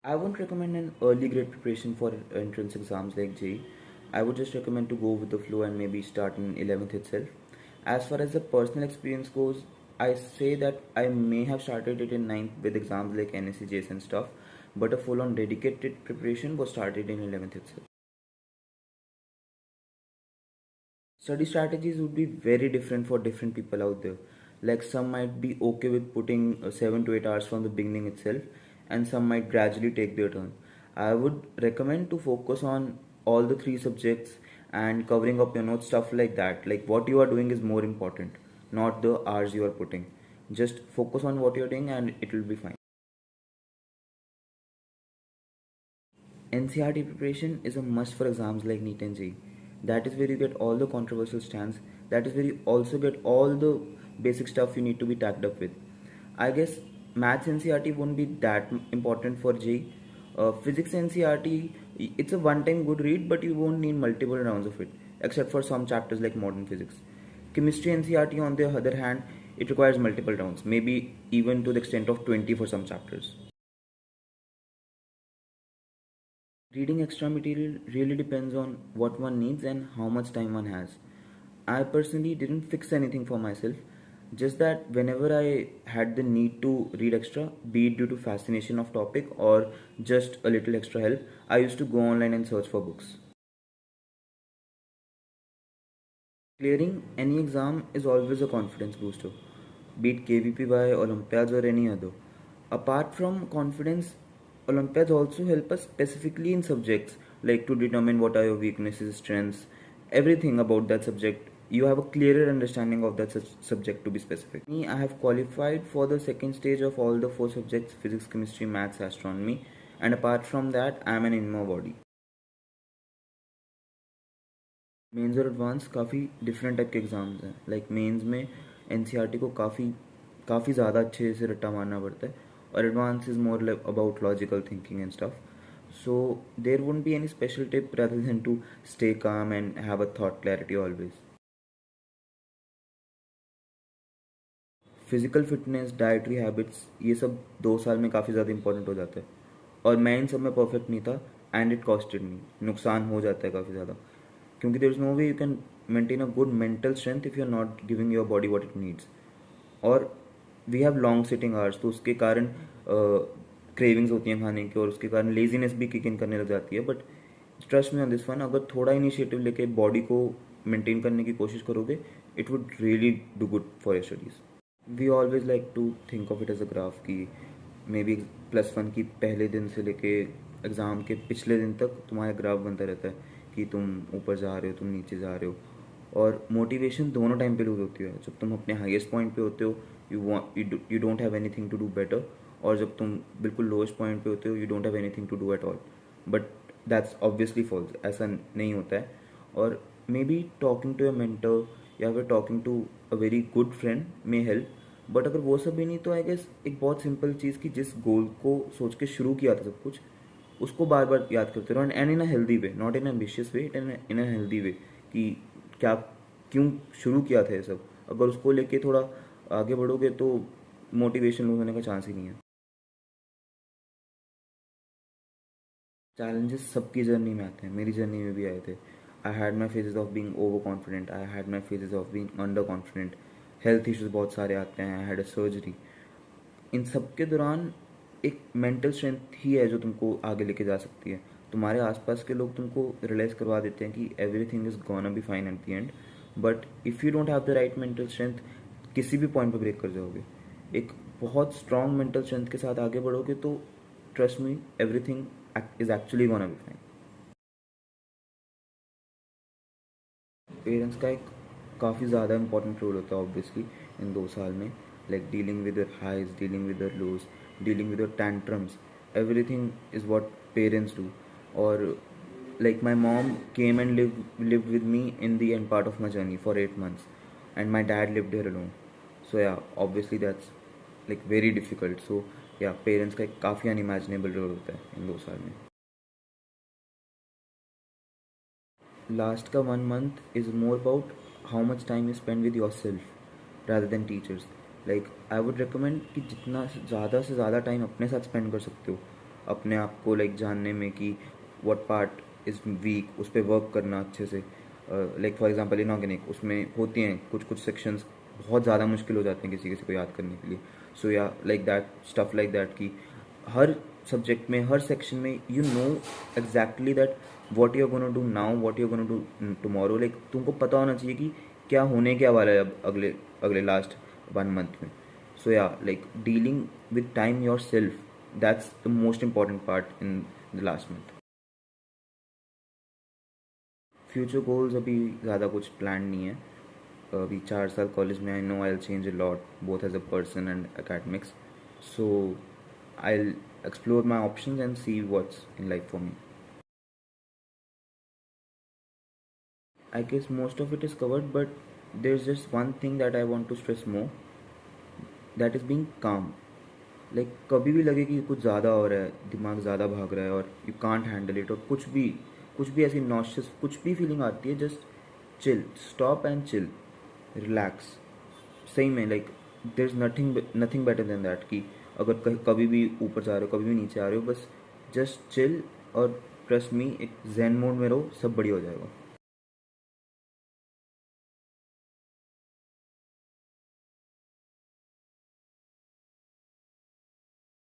I won't recommend an early grade preparation for entrance exams like JEE. I would just recommend to go with the flow and maybe start in 11th itself. As far as the personal experience goes, I say that I may have started it in 9th with exams like NSCJS and stuff, but a full on dedicated preparation was started in 11th itself. Study strategies would be very different for different people out there. Like some might be okay with putting 7 to 8 hours from the beginning itself, and some might gradually take their turn. I would recommend to focus on all the three subjects and covering up your notes, stuff like that. Like what you are doing is more important, not the hours you are putting. Just focus on what you're doing and it will be fine. NCRT preparation is a must for exams like NEET and JEE. That is where you get all the controversial stands. That is where you also get all the basic stuff you need to be tagged up with. I guess maths NCRT won't be that important for JEE. Physics NCRT, it's a one-time good read, but you won't need multiple rounds of it, except for some chapters like modern physics. Chemistry NCRT, on the other hand, it requires multiple rounds, maybe even to the extent of 20 for some chapters. Reading extra material really depends on what one needs and how much time one has. I personally didn't fix anything for myself, just that whenever I had the need to read extra, be it due to fascination of topic or just a little extra help, I used to go online and search for books. Clearing any exam is always a confidence booster, be it KVPY, Olympiads, or any other. Apart from confidence, Olympiads also help us specifically in subjects like to determine what are your weaknesses, strengths, everything about that subject. You have a clearer understanding of that subject to be specific. Me, I have qualified for the second stage of all the four subjects physics, chemistry, maths, astronomy, and apart from that, I am an INMA body. Mains और advance काफ़ी different type के exams हैं like mains में NCERT को काफ़ी ज़्यादा अच्छे से रट्टा मारना पड़ता है और advance is more about logical thinking and stuff so there won't be any special tip rather than to stay calm and have a thought clarity always. Physical fitness, dietary habits, ये सब 2 साल में काफ़ी ज़्यादा इंपॉर्टेंट हो जाता है और मैं इन सब में परफेक्ट नहीं था एंड इट कॉस्टेड मी, नुकसान हो जाता है काफ़ी ज़्यादा क्योंकि there is no way you can maintain a good mental strength if you are not giving your body what it needs. और we have long sitting hours तो उसके कारण क्रेविंग्स होती हैं खाने की और उसके कारण लेजीनेस भी किक इन करने लग जाती है. But trust me on this one, अगर थोड़ा इनिशिएटिव लेके बॉडी को मेंटेन करने की कोशिश करोगे it would really do good for your studies. We always like to think of it as a graph की मे बी +1 की पहले दिन से लेके एग्ज़ाम के पिछले दिन तक तुम्हारा ग्राफ बनता रहता है कि तुम ऊपर जा रहे हो, तुम नीचे जा रहे हो. और मोटिवेशन दोनों टाइम पे लूज होती है. जब तुम अपने हाईएस्ट पॉइंट पे होते हो you don't have anything to do better, और जब तुम बिल्कुल लोएस्ट पॉइंट पे होते हो you don't have anything to do at all. But that's obviously false, ऐसा नहीं होता है. और maybe talking to a mentor या फिर talking to a very good friend may help. But अगर वो सब भी नहीं तो आई गेस एक बहुत सिंपल चीज़ कि जिस गोल को सोच के शुरू किया था सब कुछ उसको बार बार याद करते रहो and in a healthy way, not in ambitious way, in a healthy way कि क्या क्यों शुरू किया था ये सब. अगर उसको लेके थोड़ा आगे बढ़ोगे तो मोटिवेशन लूज होने का चांस ही नहीं है. चैलेंजेस सबकी जर्नी में आते हैं, मेरी जर्नी में भी आए थे. I had my phases of being over confident, I had my phases of being under confident, health issues बहुत सारे आते हैं, आई हैड अ सर्जरी. इन सब के दौरान एक मेंटल स्ट्रेंथ ही है जो तुमको आगे लेके जा सकती है. तुम्हारे आसपास के लोग तुमको रियलाइज़ करवा देते हैं कि everything is gonna be fine at the end, but if you don't have the right mental strength किसी भी पॉइंट पर ब्रेक कर जाओगे. एक बहुत स्ट्रॉन्ग मेंटल स्ट्रेंथ के साथ आगे बढ़ोगे तो trust me everything is actually gonna be fine. Parents का एक काफ़ी ज़्यादा इंपॉर्टेंट रोल होता है ऑब्वियसली इन 2 साल में. Like dealing with your highs, dealing with your lows, dealing with your tantrums, everything is what parents do. और like my mom came and lived with me in the end part of my journey for 8 months, and my dad lived here alone. So yeah, obviously that's like very difficult. So yeah, parents का एक काफ़ी unimaginable role होता है इन 2 साल में. Last का 1 month is more about how much time you spend with your self rather than teachers. Like I would recommend कि जितना ज़्यादा से ज़्यादा टाइम अपने साथ स्पेंड कर सकते हो अपने आप को लाइक जानने में कि व्हाट पार्ट इज़ वीक, उस पर वर्क करना अच्छे से। लाइक फॉर एग्जांपल इनऑर्गेनिक, उसमें होती हैं कुछ कुछ सेक्शंस बहुत ज़्यादा मुश्किल हो जाते हैं किसी किसी को याद करने के लिए। सो या like that stuff like that कि हर सब्जेक्ट में, हर सेक्शन में you know exactly that what you are gonna do now, what you are gonna do tomorrow. Like तुमको पता होना चाहिए कि क्या होने क्या वाला है अब अगले अगले लास्ट 1 मंथ में। सो या like dealing with time your self, that's the most important part in the last month. Future goals अभी ज़्यादा कुछ प्लान नहीं है। अभी 4 साल कॉलेज में, I know I change a lot both as a person and academics. So I explore my options and see what's in life for me. I guess most of it is covered, but there's just one thing that I want to stress more, that is being calm. Like कभी भी लगे कि कुछ ज़्यादा हो रहा है, दिमाग ज़्यादा भाग रहा है और यू कांट हैंडल इट, और कुछ भी ऐसी नॉशियस कुछ भी फीलिंग आती है, just chill, stop and chill, relax. सही में like there is nothing better than that कि अगर कभी भी ऊपर जा रहे हो, कभी भी नीचे आ रहे हो, बस जस्ट चिल और ट्रस्ट मी, एक जैन मोड में रहो, सब बढ़िया हो जाएगा।